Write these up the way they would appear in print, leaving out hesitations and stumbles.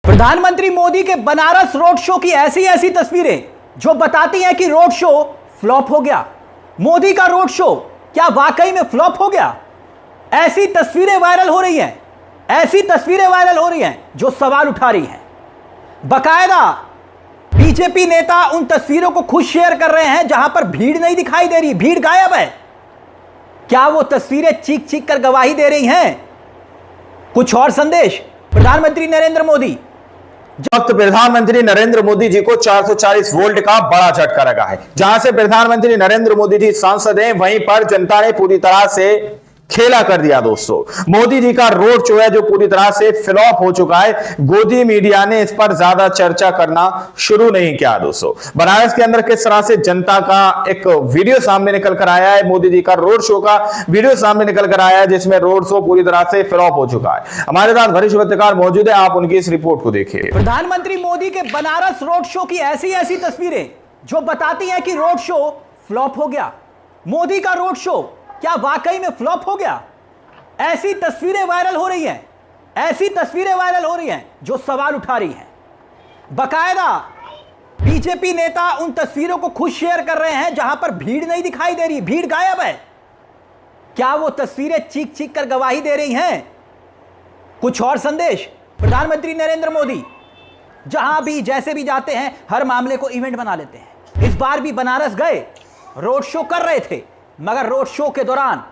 प्रधानमंत्री मोदी के Banaras road show की ऐसी ऐसी तस्वीरें जो बताती हैं कि रोड शो फ्लॉप हो गया। मोदी का रोड शो क्या वाकई में फ्लॉप हो गया? ऐसी तस्वीरें वायरल हो रही हैं, ऐसी तस्वीरें वायरल हो रही हैं जो सवाल उठा रही हैं। बकायदा बीजेपी नेता उन तस्वीरों को खुद शेयर कर रहे हैं जहां पर भीड़ नहीं दिखाई दे रही, भीड़ गायब है। क्या वो तस्वीरें चीख चीख कर गवाही दे रही हैं? कुछ और संदेश प्रधानमंत्री नरेंद्र मोदी। वक्त प्रधानमंत्री नरेंद्र मोदी जी को 440 वोल्ट का बड़ा झटका लगा है। जहां से प्रधानमंत्री नरेंद्र मोदी जी सांसद हैं, वहीं पर जनता ने पूरी तरह से खेला कर दिया। दोस्तों, मोदी जी का रोड शो है जो पूरी तरह से फ्लॉप हो चुका है। गोदी मीडिया ने इस पर ज्यादा चर्चा करना शुरू नहीं किया। दोस्तों, बनारस के अंदर किस तरह से जनता का एक वीडियो सामने निकल कर आया है, मोदी जी का रोड शो का वीडियो सामने निकल कर आया है जिसमें रोड शो पूरी तरह से फ्लॉप हो चुका है। हमारे साथ वरिष्ठ पत्रकार मौजूद है, आप उनकी इस रिपोर्ट को देखिए। प्रधानमंत्री मोदी के बनारस रोड शो की ऐसी ऐसी तस्वीरें जो बताती हैं कि रोड शो फ्लॉप हो गया। मोदी का रोड शो क्या वाकई में फ्लॉप हो गया? ऐसी तस्वीरें वायरल हो रही हैं, ऐसी तस्वीरें वायरल हो रही हैं जो सवाल उठा रही हैं। बकायदा बीजेपी नेता उन तस्वीरों को खुद शेयर कर रहे हैं जहां पर भीड़ नहीं दिखाई दे रही, भीड़ गायब है। क्या वो तस्वीरें चीख चीख कर गवाही दे रही हैं? कुछ और संदेश प्रधानमंत्री नरेंद्र मोदी। जहां भी जैसे भी जाते हैं हर मामले को इवेंट बना लेते हैं। इस बार भी बनारस गए, रोड शो कर रहे थे, मगर रोड शो के दौरान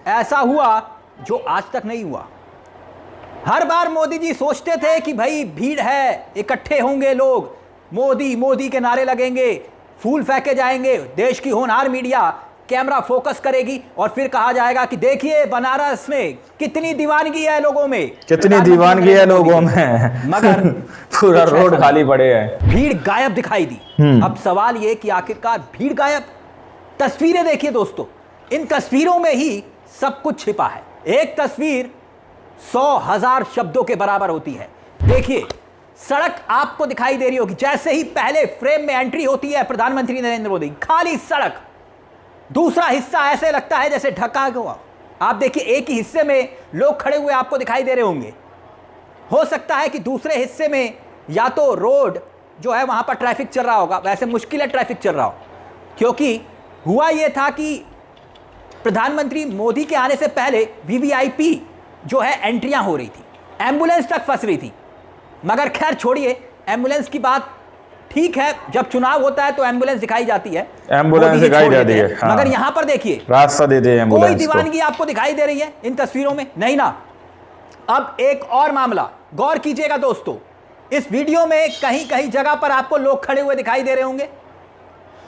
ऐसा हुआ जो आज तक नहीं हुआ। हर बार मोदी जी सोचते थे कि भाई भीड़ है, इकट्ठे होंगे लोग, मोदी मोदी के नारे लगेंगे, फूल फेंके जाएंगे, देश की होनहार मीडिया कैमरा फोकस करेगी और फिर कहा जाएगा कि देखिए बनारस में कितनी दीवानगी है लोगों में, कितनी दीवानगी है लोगों में, मगर पूरा रोड खाली पड़े हैं, भीड़ गायब दिखाई दी। अब सवाल यह कि आखिरकार भीड़ गायब। तस्वीरें देखिए दोस्तों, इन तस्वीरों में ही सब कुछ छिपा है। एक तस्वीर 100,000 शब्दों के बराबर होती है। देखिए, सड़क आपको दिखाई दे रही होगी, जैसे ही पहले फ्रेम में एंट्री होती है प्रधानमंत्री नरेंद्र मोदी, खाली सड़क, दूसरा हिस्सा ऐसे लगता है जैसे ढका हुआ। आप देखिए, एक ही हिस्से में लोग खड़े हुए आपको दिखाई दे रहे होंगे। हो सकता है कि दूसरे हिस्से में या तो रोड जो है वहां पर ट्रैफिक चल रहा होगा, वैसे मुश्किल है ट्रैफिक चल रहा हो, क्योंकि हुआ यह था कि प्रधानमंत्री मोदी के आने से पहले वीवीआईपी जो है एंट्रियां हो रही थी, एम्बुलेंस तक फंस रही थी। मगर खैर छोड़िए, एम्बुलेंस की बात ठीक है, जब चुनाव होता है तो एम्बुलेंस दिखाई जाती है, एम्बुलेंस दिखाई जाती है। हाँ। मगर यहां पर देखिए, रास्ता दे दे एम्बुलेंस कोई दीवानगी आपको दिखाई दे रही है इन तस्वीरों में? नहीं ना। अब एक और मामला गौर कीजिएगा दोस्तों, इस वीडियो में कहीं कहीं जगह पर आपको लोग खड़े हुए दिखाई दे रहे होंगे,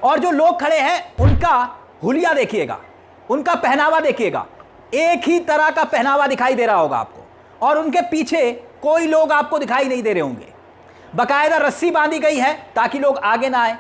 और जो लोग खड़े हैं उनका हुलिया देखिएगा, उनका पहनावा देखिएगा, एक ही तरह का पहनावा दिखाई दे रहा होगा आपको, और उनके पीछे कोई लोग आपको दिखाई नहीं दे रहे होंगे। बकायदा रस्सी बांधी गई है ताकि लोग आगे ना आए।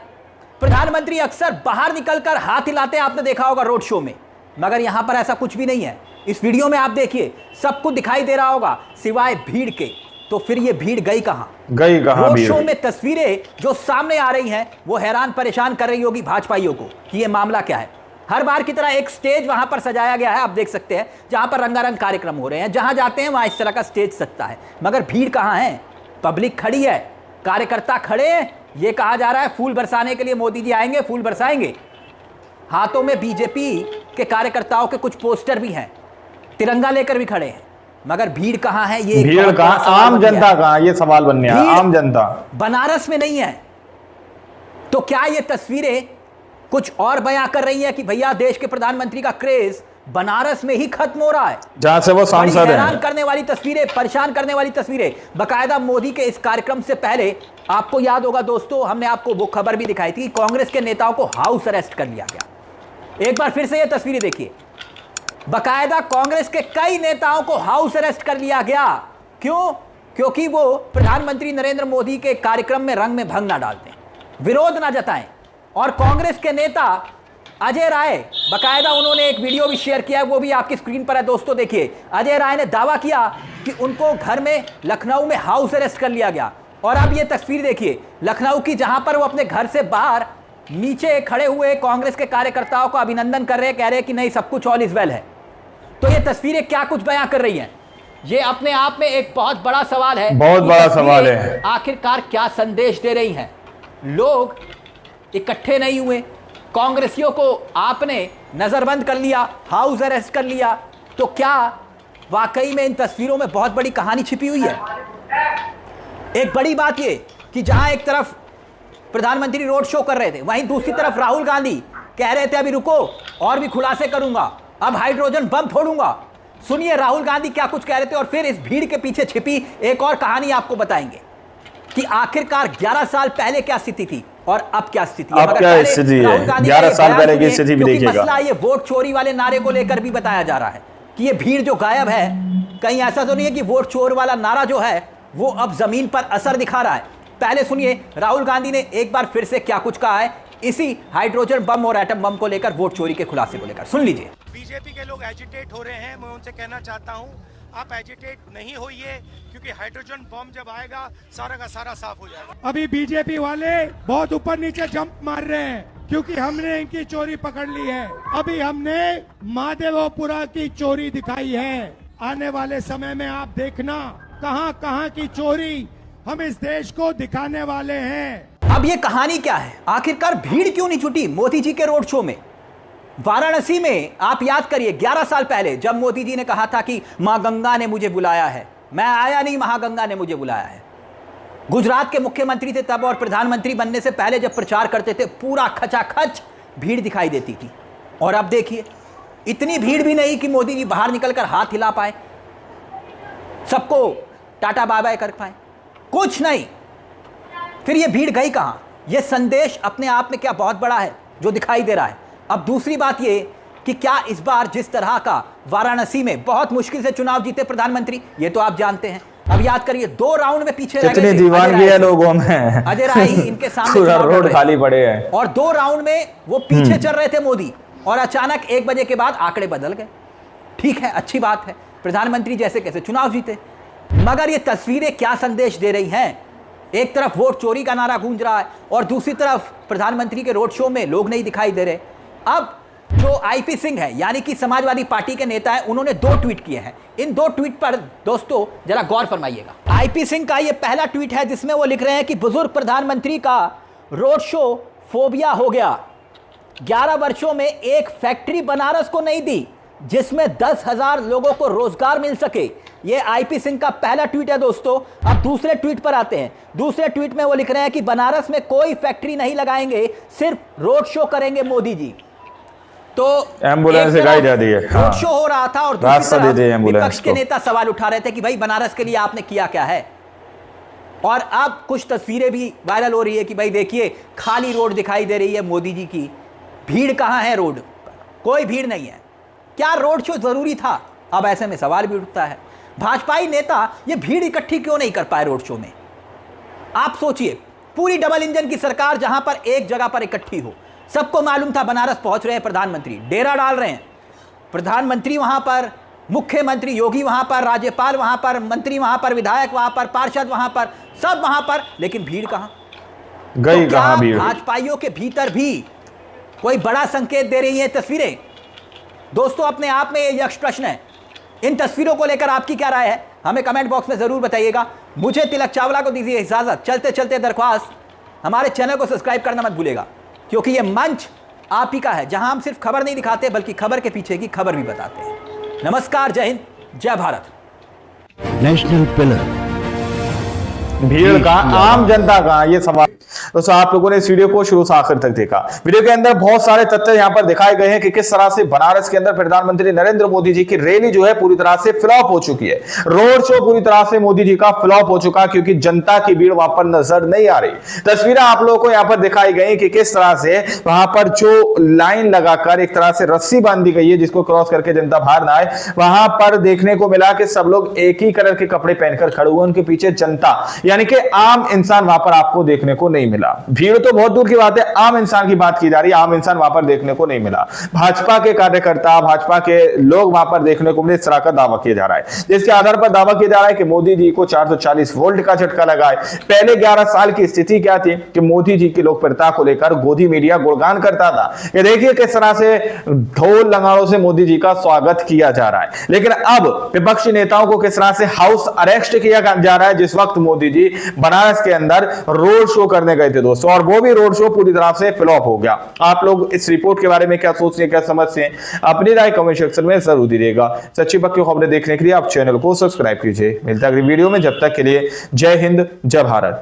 प्रधानमंत्री अक्सर बाहर निकलकर हाथ हिलाते आपने देखा होगा रोड शो में, मगर यहां पर ऐसा कुछ भी नहीं है। इस वीडियो में आप देखिए, सब कुछ दिखाई दे रहा होगा सिवाय भीड़ के। तो फिर ये भीड़ गई कहां? रोड शो में तस्वीरें जो सामने आ रही हैं वो हैरान परेशान कर रही होगी भाजपाइयों को कि ये मामला क्या है। हर बार की तरह एक स्टेज वहां पर सजाया गया है, आप देख सकते हैं, जहां पर रंगारंग कार्यक्रम हो रहे हैं। जहां जाते हैं वहां इस तरह का स्टेज सजता है, मगर भीड़ कहां है? पब्लिक खड़ी है, कार्यकर्ता खड़े हैं। ये कहा जा रहा है फूल बरसाने के लिए मोदी जी आएंगे, फूल बरसाएंगे। हाथों में बीजेपी के कार्यकर्ताओं के कुछ पोस्टर भी हैं, तिरंगा लेकर भी खड़े हैं, मगर भीड़ कहां है? ये भीड़ कहां? आम जनता कहां? ये सवाल बन गया। आम जनता बनारस में नहीं है। तो क्या ये तस्वीरें कुछ और बयां कर रही है कि भैया देश के प्रधानमंत्री का क्रेज बनारस में ही खत्म हो रहा है, जहां से वो सांसद हैं? हैरान करने वाली तस्वीरें, परेशान करने वाली तस्वीरें। बकायदा मोदी के इस कार्यक्रम से पहले आपको याद होगा दोस्तों, हमने आपको वो खबर भी दिखाई थी, कांग्रेस के नेताओं को हाउस अरेस्ट कर लिया गया। एक बार फिर से ये तस्वीरें देखिए, बकायदा कांग्रेस के कई नेताओं को हाउस अरेस्ट कर लिया गया। क्यों? क्योंकि वो प्रधानमंत्री नरेंद्र मोदी के कार्यक्रम में रंग में भंग ना डालते, विरोध ना जताएं। और कांग्रेस के नेता अजय राय, बकायदा उन्होंने एक वीडियो भी शेयर किया है, वो भी आपकी स्क्रीन पर है दोस्तों, देखिए। अजय राय ने दावा किया कि उनको घर में लखनऊ में हाउस अरेस्ट कर लिया गया। और अब ये तस्वीर देखिए लखनऊ की, जहां पर वो अपने घर से बाहर नीचे खड़े हुए कांग्रेस के कार्यकर्ताओं का अभिनंदन कर रहे हैं, कह रहे हैं कि नहीं सब कुछ ऑल इज वेल है। तो ये तस्वीरें क्या कुछ बयां कर रही हैं? ये अपने आप में एक बहुत बड़ा सवाल है। बहुत बड़ा सवाल है। आखिरकार क्या संदेश दे रही हैं? लोग इकट्ठे नहीं हुए, कांग्रेसियों को आपने नजरबंद कर लिया, हाउस अरेस्ट कर लिया, तो क्या वाकई में इन तस्वीरों में बहुत बड़ी कहानी छिपी हुई है? एक बड़ी बात ये कि जहां एक तरफ प्रधानमंत्री रोड शो कर रहे थे, वहीं दूसरी तरफ राहुल गांधी कह रहे थे अभी रुको और भी खुलासे करूंगा, अब हाइड्रोजन बम फोड़ूंगा। सुनिए राहुल गांधी क्या कुछ कह रहे थे, और फिर इस भीड़ के पीछे छिपी एक और कहानी आपको बताएंगे कि आखिरकार 11 साल पहले क्या स्थिति थी और अब क्या स्थिति है। अब क्या स्थिति है? 11 साल पहले की स्थिति भी देखिएगा। मसला ये वोट चोरी वाले नारे को लेकर भी बताया जा रहा है कि ये भीड़ जो गायब है, कहीं ऐसा तो नहीं है कि वोट चोर वाला नारा जो है वो अब जमीन पर असर दिखा रहा है। पहले सुनिए राहुल गांधी ने एक बार फिर से क्या कुछ कहा है इसी हाइड्रोजन बम और एटम बम को लेकर, वोट चोरी के खुलासे को लेकर। सुन लीजिए। बीजेपी के लोग एजिटेट हो रहे हैं, मैं उनसे कहना चाहता हूं आप एजिटेट नहीं होइए, क्योंकि हाइड्रोजन बम जब आएगा सारा का सारा साफ हो जाएगा। अभी बीजेपी वाले बहुत ऊपर नीचे जंप मार रहे हैं क्योंकि हमने इनकी चोरी पकड़ ली है। अभी हमने महादेवपुरा की चोरी दिखाई है। आने वाले समय में आप देखना कहां कहां की चोरी हम इस देश को दिखाने वाले हैं। अब ये कहानी क्या है? आखिरकार भीड़ क्यों नहीं छुटी मोदी जी के रोड शो में? वाराणसी में आप याद करिए 11 साल पहले जब मोदी जी ने कहा था कि मां गंगा ने मुझे बुलाया है, मैं आया नहीं, महागंगा ने मुझे बुलाया है। गुजरात के मुख्यमंत्री थे तब, और प्रधानमंत्री बनने से पहले जब प्रचार करते थे पूरा खचाखच भीड़ दिखाई देती थी। और अब देखिए इतनी भीड़ भी नहीं कि मोदी जी बाहर निकलकर हाथ हिला पाए, सबको टाटा बाय बाय कर पाए, कुछ नहीं। फिर ये भीड़ गई कहां? ये संदेश अपने आप में क्या बहुत बड़ा है जो दिखाई दे रहा है। अब दूसरी बात ये कि क्या इस बार जिस तरह का वाराणसी में बहुत मुश्किल से चुनाव जीते प्रधानमंत्री, ये तो आप जानते हैं। अब याद करिए 2 राउंड में पीछे रह गए थे। दीवानगी है लोगों में, अजय राय इनके सामने पूरा रोड खाली पड़े हैं, और 2 राउंड में वो पीछे चल रहे थे मोदी, और अचानक 1 बजे के बाद आंकड़े बदल गए। ठीक है, अच्छी बात है, प्रधानमंत्री जैसे कैसे चुनाव जीते, मगर ये तस्वीरें क्या संदेश दे रही हैं? एक तरफ वोट चोरी का नारा गूंज रहा है और दूसरी तरफ प्रधानमंत्री के रोड शो में लोग नहीं दिखाई दे रहे। अब जो आईपी सिंह है यानी कि समाजवादी पार्टी के नेता है, उन्होंने 2 ट्वीट किए हैं। इन 2 ट्वीट पर दोस्तों जरा गौर फरमाइएगा। आईपी सिंह का ये पहला ट्वीट है जिसमें वो लिख रहे हैं कि बुजुर्ग प्रधानमंत्री का रोड शो फोबिया हो गया। 11 वर्षों में एक फैक्ट्री बनारस को नहीं दी जिसमें 10,000 लोगों को रोजगार मिल सके। ये आईपी सिंह का पहला ट्वीट है दोस्तों। अब दूसरे ट्वीट पर आते हैं। दूसरे ट्वीट में वो लिख रहे हैं कि बनारस में कोई फैक्ट्री नहीं लगाएंगे, सिर्फ रोड शो करेंगे मोदी जी। तो एम्बुलेंस दिखाई जा रही है, रोड शो हो रहा था और दूसरी तरफ विपक्ष के नेता सवाल उठा रहे थे कि भाई बनारस के लिए आपने किया क्या है। और अब कुछ तस्वीरें भी वायरल हो रही है कि भाई देखिए खाली रोड दिखाई दे रही है मोदी जी की, भीड़ कहां है? रोड कोई भीड़ नहीं है। क्या रोड शो जरूरी था? अब ऐसे में सवाल भी उठता है, भाजपाई नेता ये भीड़ इकट्ठी क्यों नहीं कर पाए रोड शो में? आप सोचिए, पूरी डबल इंजन की सरकार जहां पर एक जगह पर इकट्ठी हो, सबको मालूम था बनारस पहुंच रहे हैं प्रधानमंत्री, डेरा डाल रहे हैं प्रधानमंत्री वहां पर, मुख्यमंत्री योगी वहां पर, राज्यपाल वहां पर, मंत्री वहां पर, विधायक वहां पर, पार्षद वहां पर, सब वहां पर, लेकिन भीड़ कहां गई? तो कहां भीड़? भाजपाइयों के भीतर भी कोई बड़ा संकेत दे रही है तस्वीरें। दोस्तों अपने आप में ये यक्ष प्रश्न है। इन तस्वीरों को लेकर आपकी क्या राय है हमें कमेंट बॉक्स में जरूर बताइएगा। मुझे तिलक चावला को दीजिए इजाजत। चलते चलते दरख्वास्त, हमारे चैनल को सब्सक्राइब करना मत भूलेगा, क्योंकि ये मंच आप ही का है जहां हम सिर्फ खबर नहीं दिखाते बल्कि खबर के पीछे की खबर भी बताते हैं। नमस्कार, जय हिंद, जय भारत। नेशनल पिलर भीड़ का, आम जनता का, ये सवाल। दोस्तों आप लोगों ने इस वीडियो को शुरू से आखिर तक देखा। वीडियो के अंदर बहुत सारे तथ्य यहां पर दिखाए गए हैं कि किस तरह से बनारस के अंदर प्रधानमंत्री नरेंद्र मोदी जी की रैली जो है पूरी तरह से फ्लॉप हो चुकी है। रोड शो पूरी तरह से मोदी जी का फ्लॉप हो चुका, क्योंकि जनता की भीड़ वहां पर नजर नहीं आ रही। तस्वीरें आप लोगों को यहां पर दिखाई गई कि किस तरह से वहां पर जो लाइन लगाकर एक तरह से रस्सी बांधी गई है जिसको क्रॉस करके जनता बाहर ना आए, वहां पर देखने को मिला कि सब लोग एक ही कलर के कपड़े पहनकर खड़े हुए, उनके पीछे जनता यानी कि आम इंसान वहां पर आपको देखने को नहीं मिला। भीड़ तो बहुत दूर की बात है, आम इंसान की बात की जा रही है, आम इंसान वहां पर देखने को नहीं मिला। भाजपा के कार्यकर्ता, भाजपा के लोग वहां पर देखने को मिले, इस तरह का दावा किया जा रहा है, जिसके आधार पर दावा किया जा रहा है कि मोदी जी को 440 वोल्ट का झटका लगा है। पहले 11 साल की स्थिति क्या थी कि मोदी जी की लोकप्रियता को लेकर गोदी मीडिया गुणगान करता था। ये देखिए किस तरह से ढोल नगाड़ों से मोदी जी का स्वागत किया जा रहा है। लेकिन अब विपक्षी नेताओं को किस तरह से हाउस अरेस्ट किया जा रहा है, जिस वक्त मोदी जी बनारस के अंदर रोड शो करने गए थे दोस्तों, और वो भी रोड शो पूरी तरह से फ्लॉप हो गया। आप लोग इस रिपोर्ट के बारे में क्या सोचते हैं, क्या समझते हैं, अपनी राय कमेंट सेक्शन में जरूर दीजिएगा। सच्ची पक्की खबरें देखने के लिए आप चैनल को सब्सक्राइब कीजिए। मिलता है अगली वीडियो में, जब तक के लिए जय हिंद, जय भारत।